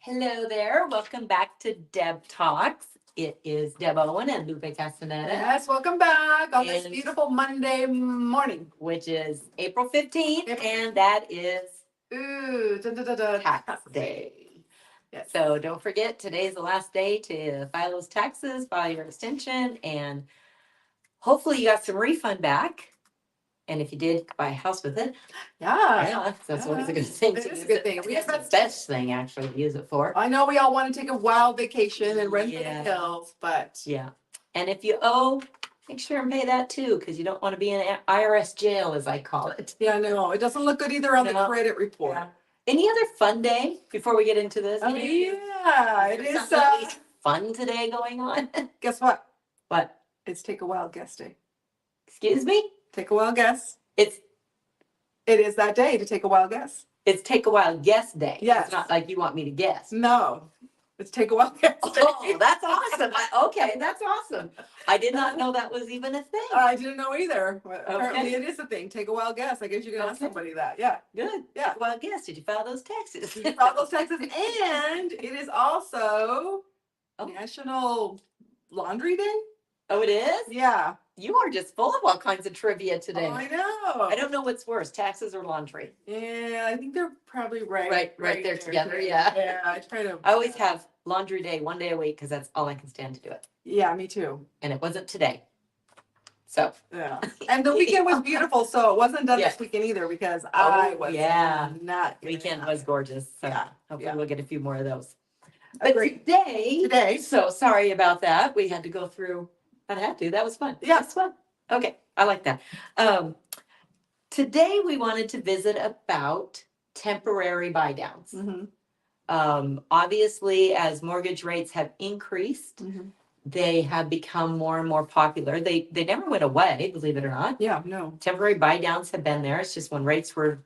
Hello there. Welcome back to Deb Talks. It is Deb Owen and Lupe Castaneda. Yes, welcome back on this And- beautiful Monday morning. Which is April 15th, and that is Ooh, tax day. Yes. So don't forget, today's the last day to file those taxes, file your extension, and hopefully you got some refund back. And if you did, buy a house with it. Yeah. That's always a good thing. It to is a use good it. thing. It's the best thing actually to use it for. I know we all want to take a wild vacation and run for the Yeah. hills, but Yeah. And if you owe, make sure and pay that too, because you don't want to be in IRS jail, as I call it. yeah, no, it doesn't look good either on the No. credit report. Yeah. Any other fun day before we get into this? Oh yeah, it is. Something at least fun today going on. Guess what? What? It's Take a Wild Guess Day. Excuse me? Take a wild guess. It's It is that day to take a wild guess. Take a wild guess day. Yes. It's not like you want me to guess. No, it's Take a Wild Guess Day. Oh, that's awesome. Okay, that's awesome. I did not know that was even a thing. I didn't know either. But apparently Okay. it is a thing. Take a wild guess. I guess you can ask Okay. somebody that. Yeah. Good. Yeah. Well, guess. Did you file those taxes? You file those taxes. And it is also Oh. National Laundry Day. Oh, it is? Yeah. You are just full of all kinds of trivia today. Oh, I know. I don't know what's worse, taxes or laundry. Yeah, I think they're probably right. Right there together, yeah. Yeah, I try to. I always have laundry day one day a week because that's all I can stand to do it. Yeah, me too. And it wasn't today. So. Yeah. And the weekend was beautiful, so it wasn't done Yeah. this weekend either because I was yeah. not. getting Weekend it. was gorgeous. So Yeah, hopefully yeah. we'll get a few more of those. But Agreed. today, so sorry about that. We had to go through, I had to, that was fun. Yeah. That's fun. Okay, I like that. Today we wanted to visit about temporary buy downs. Mhm, Obviously, as mortgage rates have increased, mhm. they have become more and more popular. They never went away, believe it or not. Yeah, no. Temporary buy downs have been there. It's just when rates were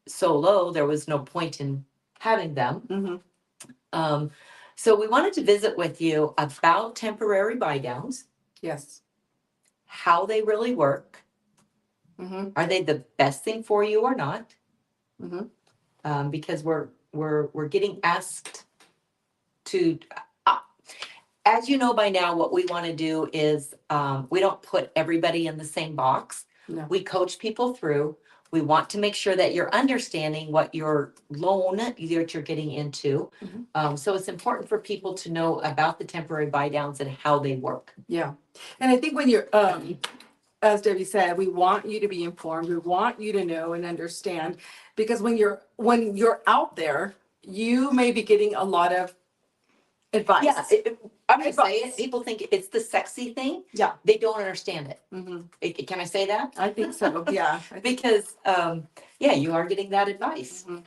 so low, there was no point in having them. Mhm. So we wanted to visit with you about temporary buy downs, Yes. how they really work. Mhm, Are they the best thing for you or not? mhm. Because we're getting asked to, as you know by now, what we want to do is we don't put everybody in the same box. No. We coach people through. We want to make sure that you're understanding what your loan that you're getting into. So it's important for people to know about the temporary buy downs and how they work. Yeah. And I think when you're, as Debbie said, we want you to be informed. We want you to know and understand because when you're out there, you may be getting a lot of advice. Yeah, I'm gonna say Advice. it. People think it's the sexy thing. Yeah. They don't understand it. Mhm. Can I say that? I think so. Yeah. Because yeah, you are getting that advice. Mhm.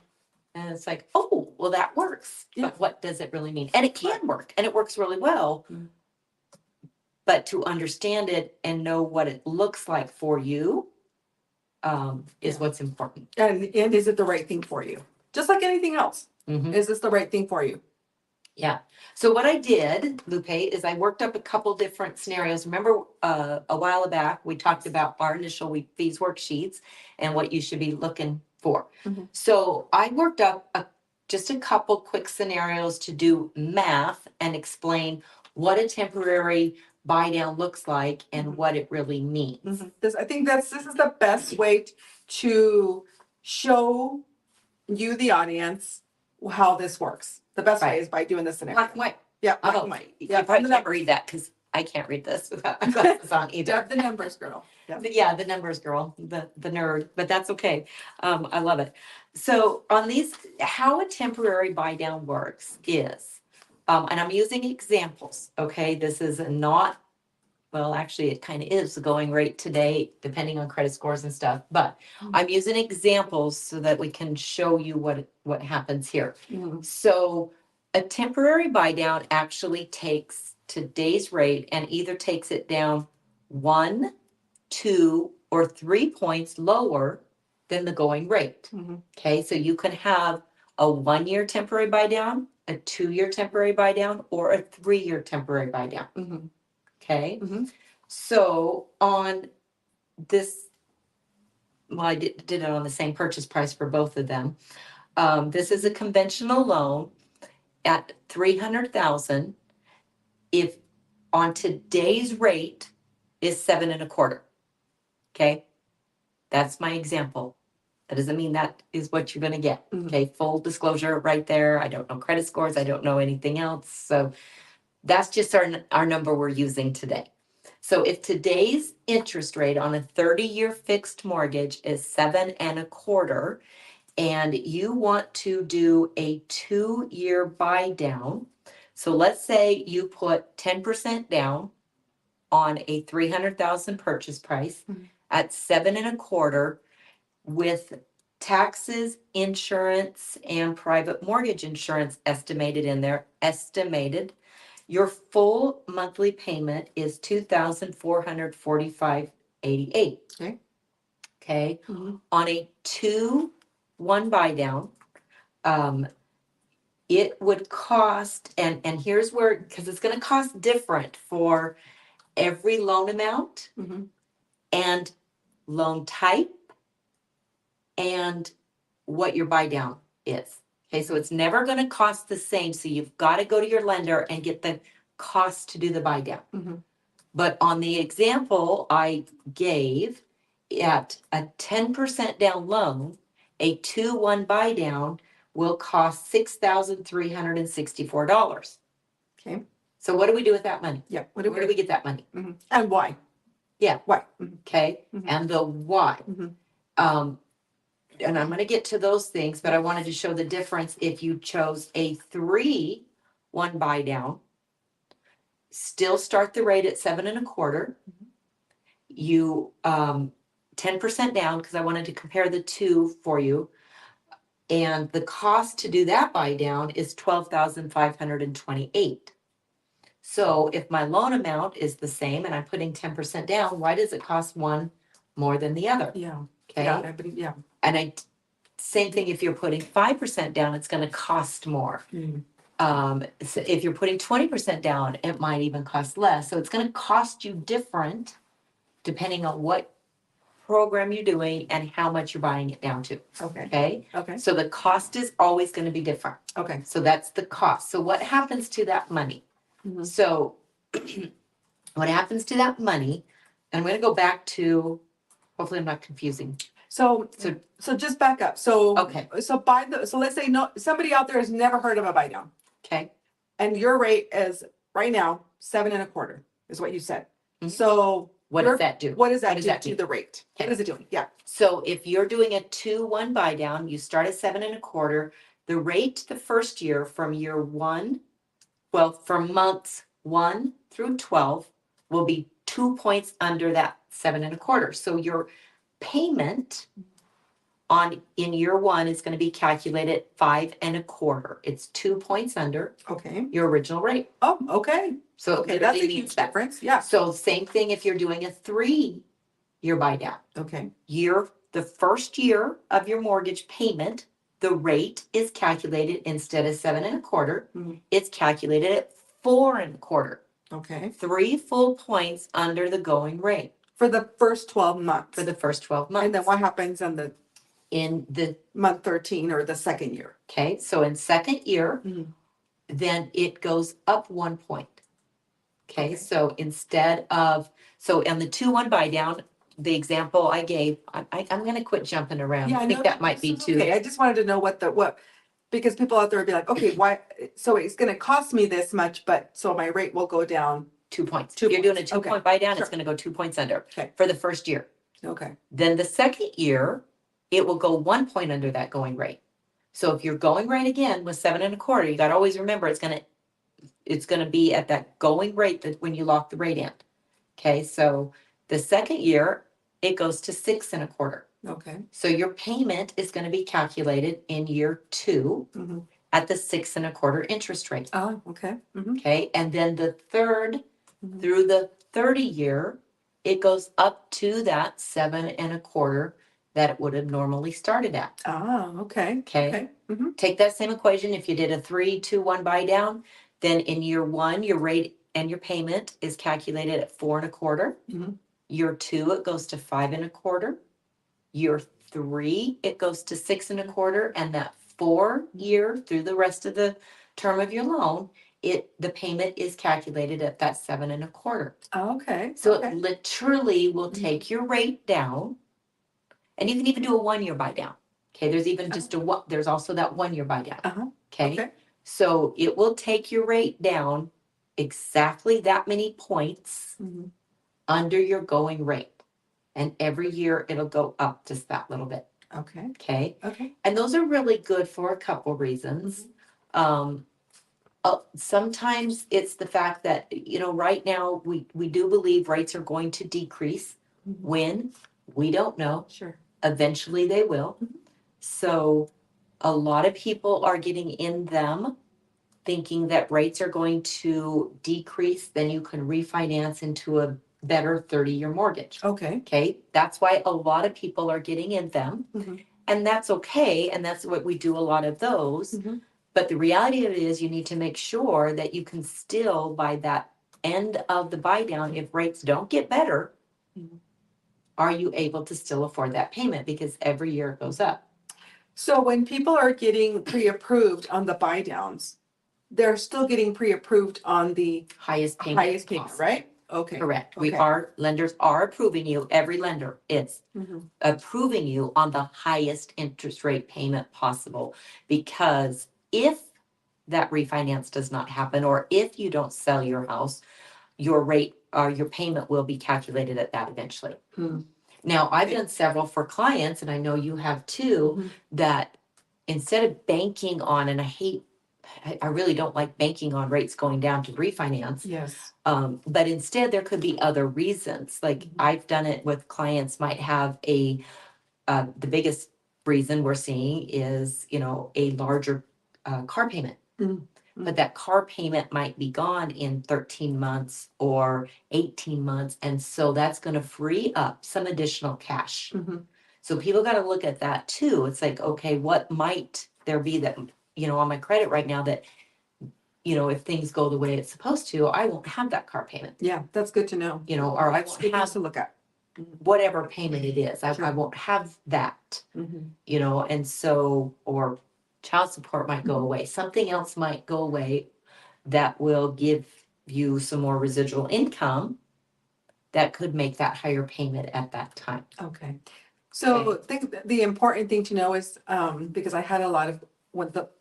And it's like, oh, well, that works. Yeah. But what does it really mean? And it can work, and it works really well. Mhm. But to understand it and know what it looks like for you is Yeah. what's important. And is it the right thing for you? Just like anything else. Mhm. Is this the right thing for you? Yeah. So what I did, Lupe, is I worked up a couple different scenarios. Remember a while back, we talked about our initial fees worksheets and what you should be looking for. Mhm. So I worked up just a couple quick scenarios to do math and explain what a temporary buy down looks like and Mhm. what it really means. I think this is the best way to show you, the audience, how this works. The best way Right. is by doing this scenario. Black and white. Yeah, black Oh, and white. you Yeah, probably the can't numbers. read that because I can't read this without my glasses on either. Deb, the numbers girl. Yeah. Yeah, the numbers girl, the nerd, but that's okay. I love it. So on these, how a temporary buy down works is, and I'm using examples, okay? This is not, well, actually, it kind of is the going rate today, depending on credit scores and stuff, but I'm using examples so that we can show you what happens here. Mhm. So a temporary buy down actually takes today's rate and either takes it down 1, 2, or 3 points lower than the going rate. Mhm. Okay, so you can have a 1-year temporary buy down, a 2-year temporary buy down, or a 3-year temporary buy down. Mhm. Okay, Mhm. so on this, well, I did it on the same purchase price for both of them. This is a conventional loan. at 300,000, if on today's rate is 7.25. Okay, that's my example. That doesn't mean that is what you're gonna get. Mhm. Okay, full disclosure right there. I don't know credit scores. I don't know anything else. So that's just our number we're using today. So if today's interest rate on a 30-year fixed mortgage is 7.25, and you want to do a 2-year buy down, so let's say you put 10% down on a 300,000 purchase price Mhm. at 7.25, with taxes, insurance, and private mortgage insurance estimated in there, your full monthly payment is 2,445.88. Okay. Okay, Mhm. on a 2-1 buy down, um, it would cost, and here's where, because it's gonna cost different for every loan amount Mhm. and loan type and what your buy down is. Okay, so it's never gonna cost the same, so you've gotta go to your lender and get the cost to do the buy down. Mhm. But on the example I gave, at a 10% down loan, a 2-1 buy down will cost $6,364. Okay. So what do we do with that money? Yeah. Where do we get that money? Mhm. And why? Yeah. Why? Mhm. Okay, Mhm. and the why. Mhm. Um, and I'm gonna get to those things, but I wanted to show the difference if you chose a 3-1 buy down. Still start the rate at 7.25. You 10% down, because I wanted to compare the two for you. And the cost to do that buy down is 12,528. So if my loan amount is the same and I'm putting 10% down, why does it cost one more than the other? Yeah. Okay. Yeah. I believe, yeah. And same thing, if you're putting 5% down, it's gonna cost more. Mhm. So if you're putting 20% down, it might even cost less. So it's gonna cost you different depending on what program you're doing and how much you're buying it down to. Okay. Okay? Okay. So the cost is always gonna be different. Okay. So that's the cost. So what happens to that money? Mhm. So what happens to that money, and I'm gonna go back to, hopefully I'm not confusing. So, So- so just back up. So, Okay. so so let's say somebody out there has never heard of a buy down, Okay? and your rate is right now 7.25 is what you said. Mhm. So What does that do? what does that What does do that to mean? the rate? Okay. What is it doing? Yeah. So if you're doing a 2-1 buy down, you start at 7.25. The rate the first year from year one, well, from months 1 through 12, will be 2 points under that 7.25. So your payment in year one is going to be calculated at 5.25. It's 2 points under Okay. your original rate. Oh, okay. So it Okay, that's a literally huge means that. difference. Yeah. So same thing if you're doing a 3-year buy down. Okay. The first year of your mortgage payment, the rate is calculated instead of 7.25, Mhm. it's calculated at 4.25. Okay. 3 full points under the going rate For the first 12 months. for the first 12 months. And then what happens in the In the, month 13 or the second year? okay, so in second year, Mhm. then it goes up 1 point. Okay, Okay. so so on the 2-1 buy down, the example I gave, I'm gonna quit jumping around. I think that might be this is okay. too. I just wanted to know what, because people out there would be like, okay, why, so it's gonna cost me this much, but so my rate will go down. 2 points. 2 You're doing a points. 2-point Okay. buy down, it's Sure. gonna go 2 points under. Okay. For the first year. Okay. Then the second year, it will go 1 point under that going rate. So if your going rate again was 7.25, you gotta always remember it's gonna be at that going rate that when you lock the rate in. Okay, so the second year, it goes to 6.25. Okay. So your payment is gonna be calculated in year 2 Mhm. at the 6.25 interest rate. Oh, okay. Mhm. Okay, and then the third Mhm. through the 30-year, it goes up to that 7.25 that it would have normally started at. Ah, okay. Okay. Okay. Mhm. Take that same equation. If you did a 3-2-1 buy down, then in year one, your rate and your payment is calculated at 4.25. Mhm. Year two, it goes to 5.25. Year three, it goes to 6.25, and that 4-year through the rest of the term of your loan, the payment is calculated at that 7.25. Okay. So okay. it literally will Mhm. take your rate down. And you can even do a 1-year buy down. Okay, there's even just there's also that 1-year buy down. Uh-huh. Okay. Okay. So it will take your rate down exactly that many points Mhm. under your going rate. And every year it'll go up just that little bit. Okay. Okay. Okay. And those are really good for a couple reasons. Sometimes it's the fact that, right now we do believe rates are going to decrease. Mhm. When? We don't know. Sure. Eventually they will. Mhm. So a lot of people are getting in them thinking that rates are going to decrease, then you can refinance into a better 30-year mortgage. Okay. Okay, that's why a lot of people are getting in them. Mhm. And that's okay, and that's what we do a lot of those. Mhm. But the reality of it is you need to make sure that you can still, by that end of the buy down, if rates don't get better, Mhm. are you able to still afford that payment? Because every year it goes up. So when people are getting pre-approved on the buy downs, they're still getting pre-approved on the Highest payment. highest payment, possible. right? Okay. Correct. Okay. Lenders are approving you, every lender is Mhm. approving you on the highest interest rate payment possible. Because if that refinance does not happen, or if you don't sell your house, your rate or your payment will be calculated at that eventually. Hmm. Now, I've Okay. done several for clients, and I know you have too, Mhm. that instead of banking on, and I really don't like banking on rates going down to refinance. Yes. But instead there could be other reasons. Like Mhm. I've done it with clients might have the biggest reason we're seeing is, a larger car payment. Mhm. But that car payment might be gone in 13 months or 18 months. And so that's going to free up some additional cash. Mhm. So people got to look at that too. It's like, okay, what might there be that, on my credit right now that, if things go the way it's supposed to, I won't have that car payment, Yeah, that's good to know. or I It's won't good things have to look at. whatever payment it is. I Sure. won't have that, Mhm. and so, or child support might go away. Something else might go away that will give you some more residual income that could make that higher payment at that time. Okay. So I think that the important thing to know is, because I had a lot of,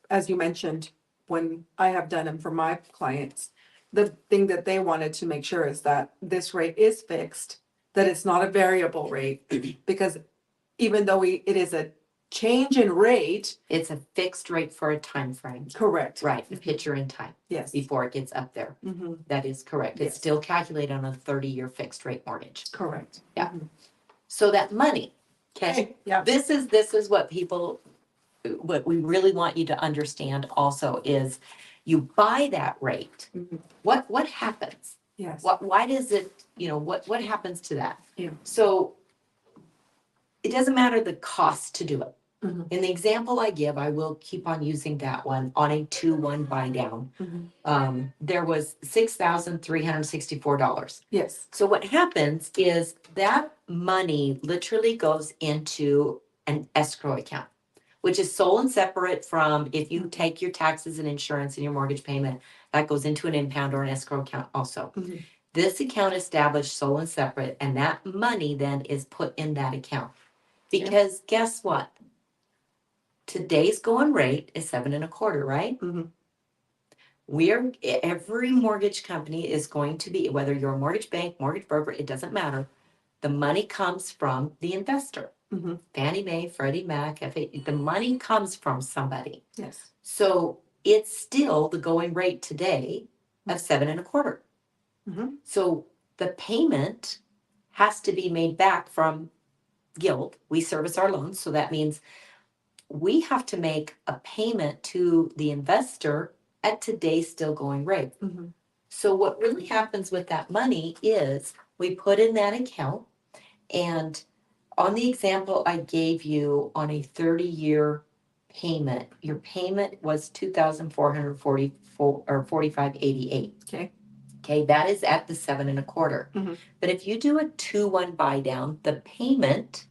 as you mentioned, when I have done them for my clients, the thing that they wanted to make sure is that this rate is fixed, that it's not a variable rate, because even though it is a change in rate, It's a fixed rate for a time frame. correct. Right, a picture in time Yes. before it gets up there. Mhm. That is correct. It's Yes. still calculated on a 30-year fixed rate mortgage. Correct. Yeah. Mhm. So that money, okay, Okay, yeah. this is what we really want you to understand also is you buy that rate. Mhm. What happens? Yes. Why does it, what happens to that? Yeah. So it doesn't matter the cost to do it. Mhm. In the example I give, I will keep on using that one on a 2-1 buy down. Mhm. There was $6,364. Yes. So what happens is that money literally goes into an escrow account, which is sole and separate from if you take your taxes and insurance and your mortgage payment, that goes into an impound or an escrow account also. Mhm. This account established sole and separate, and that money then is put in that account. Because guess what? Today's going rate is 7.25, right? Mhm. Every mortgage company is going to be, whether you're a mortgage bank, mortgage broker, it doesn't matter. The money comes from the investor. Mhm. Fannie Mae, Freddie Mac, FA, the money comes from somebody. Yes. So it's still the going rate today of 7.25. Mhm. So the payment has to be made back from Guild. We service our loans, so that means we have to make a payment to the investor at today's still going rate. Mhm. So what really happens with that money is we put in that account, and on the example I gave you on a 30-year payment, your payment was 2,444 or 45.88. Okay. Okay, that is at the 7.25. Mhm. But if you do a 2-1 buy down, the payment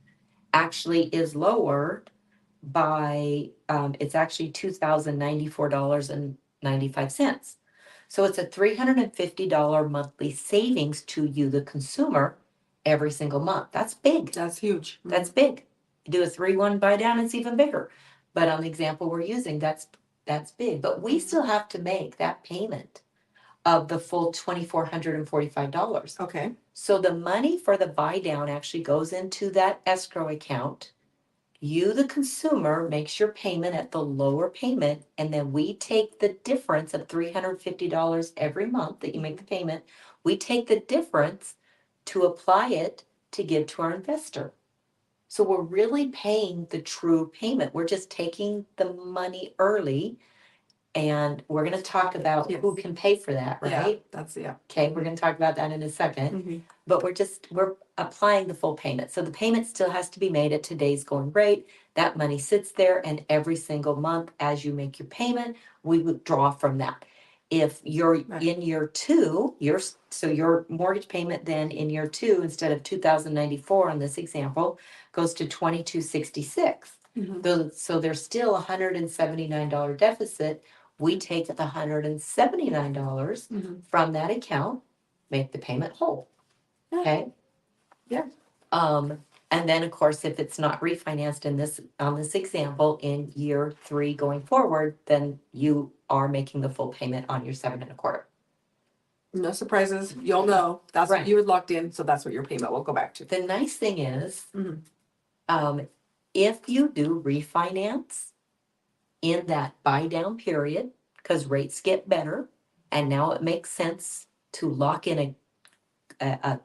actually is lower by it's actually $2,094 $2,262.95. So it's a $350 monthly savings to you, the consumer, every single month. That's big. That's huge. That's big. You do a 3-1 buy down, it's even bigger. But on the example we're using, that's big. But we still have to make that payment of the full $2,445. Okay. So the money for the buy down actually goes into that escrow account. You, the consumer, makes your payment at the lower payment, and then we take the difference of $350 every month that you make the payment. We take the difference to apply it to give to our investor. So we're really paying the true payment. We're just taking the money early. And we're gonna talk about who Yes. can pay for that, Yeah, right? that's, yeah. Okay, we're gonna talk about that in a second. Mhm. But we're applying the full payment. So the payment still has to be made at today's going rate. That money sits there, and every single month as you make your payment, we withdraw from that. If you're Right. in year two, your mortgage payment then in year two, instead of 2,094 on this example, goes to 2,266. Mhm. So there's still a $179 deficit. We take the $179 Mhm. from that account, make the payment whole. Yeah. Okay? Yeah. And then of course, if it's not refinanced on this example in year 3 going forward, then you are making the full payment on your 7.25. No surprises. You'll know. That's what Right. you had locked in, so that's what your payment will go back to. The nice thing is, Mhm. if you do refinance in that buy down period, because rates get better, and now it makes sense to lock in a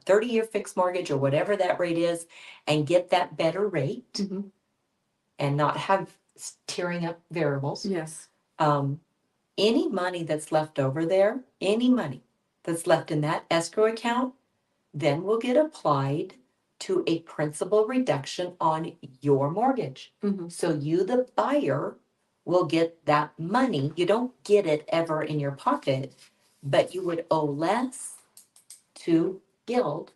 30-year fixed mortgage or whatever that rate is and get that better rate Mhm. and not have tearing up variables. Yes. Any money that's left over there, any money that's left in that escrow account, then will get applied to a principal reduction on your mortgage. Mhm. So you, the buyer, will get that money. You don't get it ever in your pocket, but you would owe less to Guild.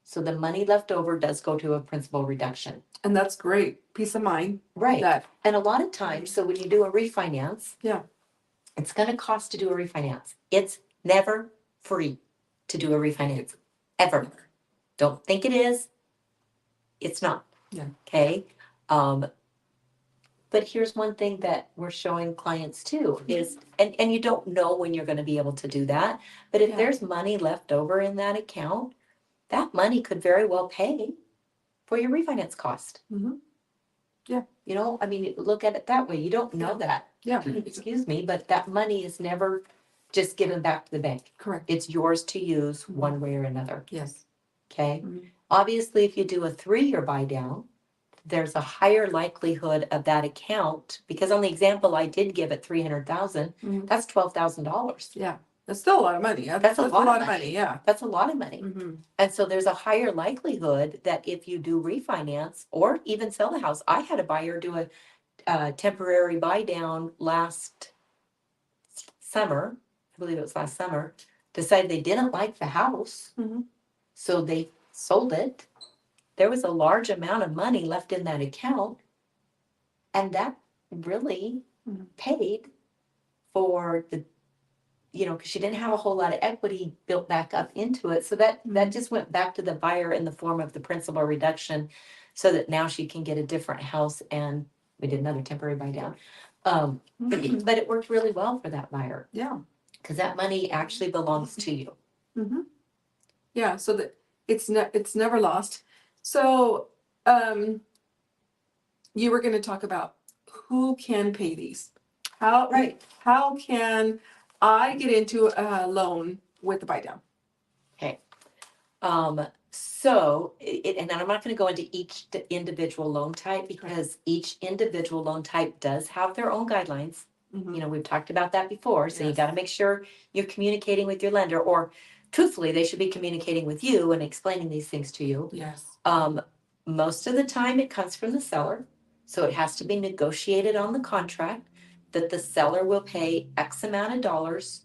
So the money left over does go to a principal reduction. And that's great. Peace of mind. Right. That, And a lot of times, so when you do a refinance, yeah. it's gonna cost to do a refinance. It's never free to do a refinance, ever. Don't think it is. It's not. Yeah. Okay? But here's one thing that we're showing clients too is, and you don't know when you're gonna be able to do that, but if Yeah. there's money left over in that account, that money could very well pay for your refinance cost. Mhm. Yeah. You know, I mean, look at it that way. You don't know that. Yeah. Excuse me, but that money is never just given back to the bank. Correct. It's yours to use one way or another. Yes. Okay? Mhm. Obviously, if you do a 3-year buy down, there's a higher likelihood of that account, because on the example I did give at 300,000, Mhm. that's $12,000. Yeah. That's still a lot of money. That's a lot of money. Yeah. That's a lot of money. Mhm. And so there's a higher likelihood that if you do refinance or even sell the house, I had a buyer do a temporary buy down last summer, I believe it was last summer, decided they didn't like the house, Mhm. so they sold it. There was a large amount of money left in that account, and that really Mhm. paid for the, because she didn't have a whole lot of equity built back up into it. So that just went back to the buyer in the form of the principal reduction, so that now she can get a different house, and we did another temporary buy down. But it worked really well for that buyer, Yeah. because that money actually belongs to you. Mhm. Yeah. So that it's never lost. So, you were going to talk about who can pay these. Right. How can I get into a loan with the buy down? Okay. And I'm not gonna go into each individual loan type, because each individual loan type does have their own guidelines. Mhm. We've talked about that before, so you Yes. gotta make sure you're communicating with your lender, or truthfully, they should be communicating with you and explaining these things to you. Yes. Most of the time it comes from the seller, so it has to be negotiated on the contract that the seller will pay X amount of dollars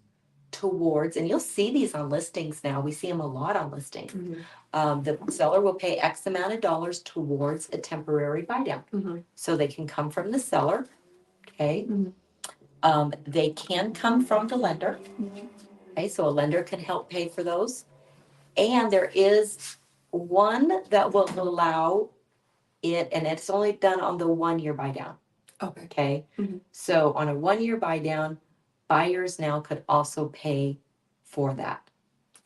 towards, and you'll see these on listings now, we see them a lot on listings. Mhm. The seller will pay X amount of dollars towards a temporary buy down. Mhm. So they can come from the seller, okay? Mhm. They can come from the lender. Okay, so a lender can help pay for those. And there is one that will allow it, and it's only done on the 1 year buy down. Okay. Okay, Mhm. so on a 1 year buy down, buyers now could also pay for that.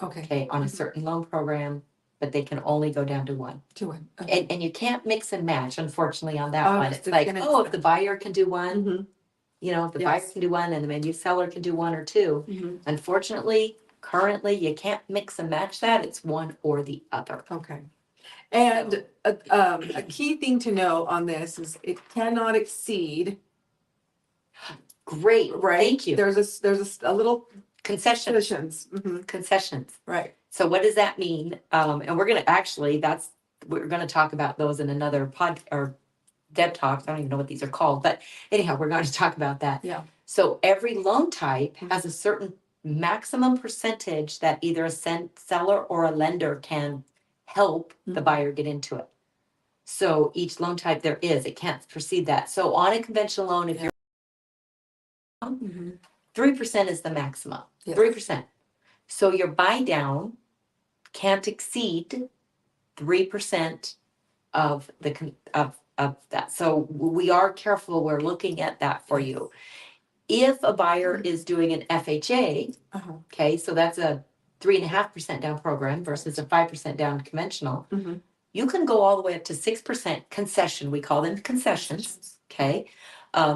Okay. Okay, on a certain loan program, but they can only go down to one. To one. Okay. And you can't mix and match, unfortunately, on that Oh, one. it's It's like, gonna- oh, if the buyer can do one, Mhm. if the buyer Yes. can do one and the maybe seller can do one or two. Mhm. Unfortunately, currently, you can't mix and match that. It's one or the other. Okay. And a key thing to know on this is it cannot exceed, Great, right? thank you. There's a little Concessions, cushions. Mhm. concessions. Right. So what does that mean? And we're gonna talk about those in another or Deb Talks. I don't even know what these are called, but anyhow, we're going to talk about that. Yeah. So every loan type has a certain maximum percentage that either a seller or a lender can help the Mhm. buyer get into it. So each loan type it can't precede that. So on a conventional loan, if you're Mhm. 3% is the maximum, Yes. 3%. So your buy down can't exceed 3% of of that. So we are careful. We're looking at that for you. If a buyer is doing an FHA, Uh-huh. okay, so that's a 3.5% down program versus a 5% down conventional. Mhm. You can go all the way up to 6% concession. We call them concessions. Okay,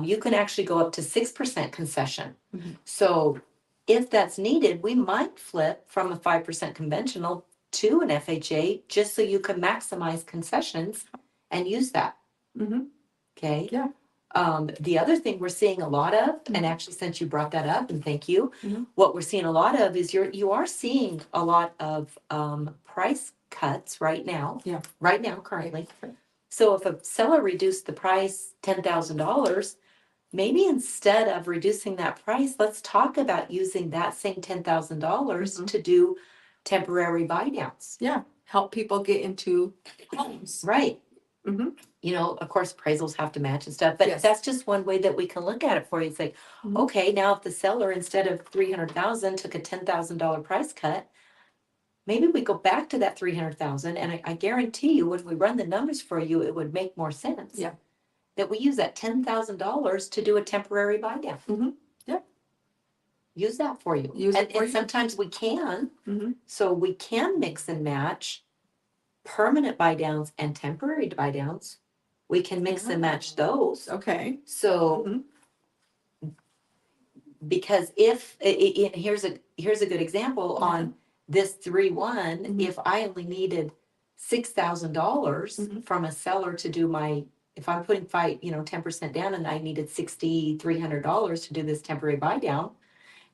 you can actually go up to 6% concession. Mhm. So if that's needed, we might flip from a 5% conventional to an FHA just so you can maximize concessions and use that. Mhm. Okay. Yeah. The other thing we're seeing a lot of, and Mhm. actually since you brought that up, and thank you, Mhm. what we're seeing a lot of is you are seeing a lot of price cuts right now. Yeah. Right now, currently. So if a seller reduced the price $10,000, maybe instead of reducing that price, let's talk about using that same $10,000 Mhm. to do temporary buy downs. Yeah. Help people get into homes. Right. Mhm. Of course, appraisals have to match and stuff, but Yes. that's just one way that we can look at it for you. It's like, Mhm. okay, now if the seller instead of 300,000 took a $10,000 price cut, maybe we go back to that 300,000, and I guarantee you, when we run the numbers for you, it would make more sense. Yeah. That we use that $10,000 to do a temporary buy down. Mhm. Yeah. Use that for you. Use it for and you. sometimes we can, Mhm. so we can mix and match permanent buy downs and temporary buy downs. We can mix and match those. Okay. So Mhm. because if here's a good example Yeah. on this 3-1, Mhm. if I only needed $6,000 Mhm. from a seller to do if I'm putting 10% down and I needed $6,300 to do this temporary buy down,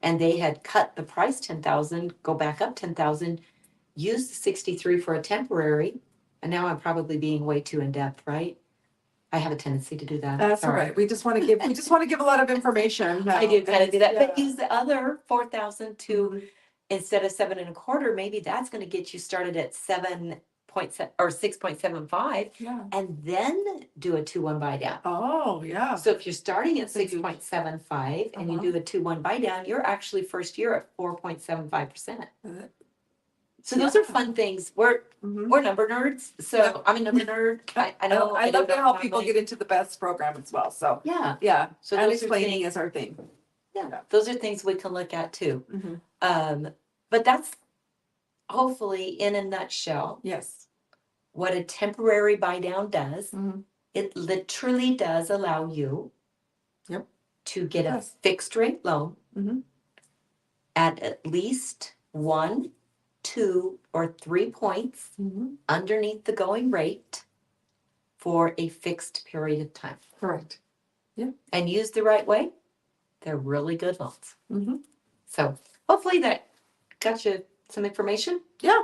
and they had cut the price 10,000, go back up 10,000, use the 63 for a temporary, and now I'm probably being way too in depth, right? I have a tendency to do that. That's all Sorry. right. We just want to give a lot of information. I do kind of do that, but Yeah. use the other 4,000 to, Mhm. instead of 7.25, maybe that's gonna get you started at 7.7 or 6.75, Yeah. and then do a 2-1 buy down. Oh, yeah. So if you're starting at So you- 6.75 and you Uh-huh. do a 2-1 buy down, you're actually first year at 4.75%. So those are fun things. We're Mhm. number nerds, so Yeah. I'm a number nerd. I know. I know love to that help I'm people like- get into the best program as well. So Yeah, yeah. So And those are explaining things- is our thing. yeah, those are things we can look at too. Mhm. But that's hopefully in a nutshell Yes. what a temporary buy down does. Mhm. It literally does allow you Yep. to get It a does. fixed rate loan Mhm. at least 1, 2, or 3 points Mhm. underneath the going rate for a fixed period of time. Correct. And used the right way, they're really good loans. Mhm. So hopefully that got you some information. Yeah.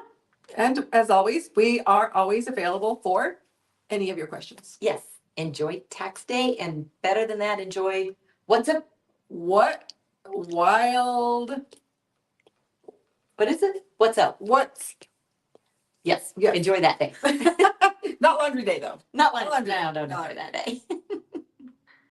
And as always, we are always available for any of your questions. Yes, enjoy tax day, and better than that, enjoy what's up. What wild, What is it? What's up? what's, Yes, Yes. enjoy that day. not laundry day though. Not like Laundry. no, don't No. enjoy that day.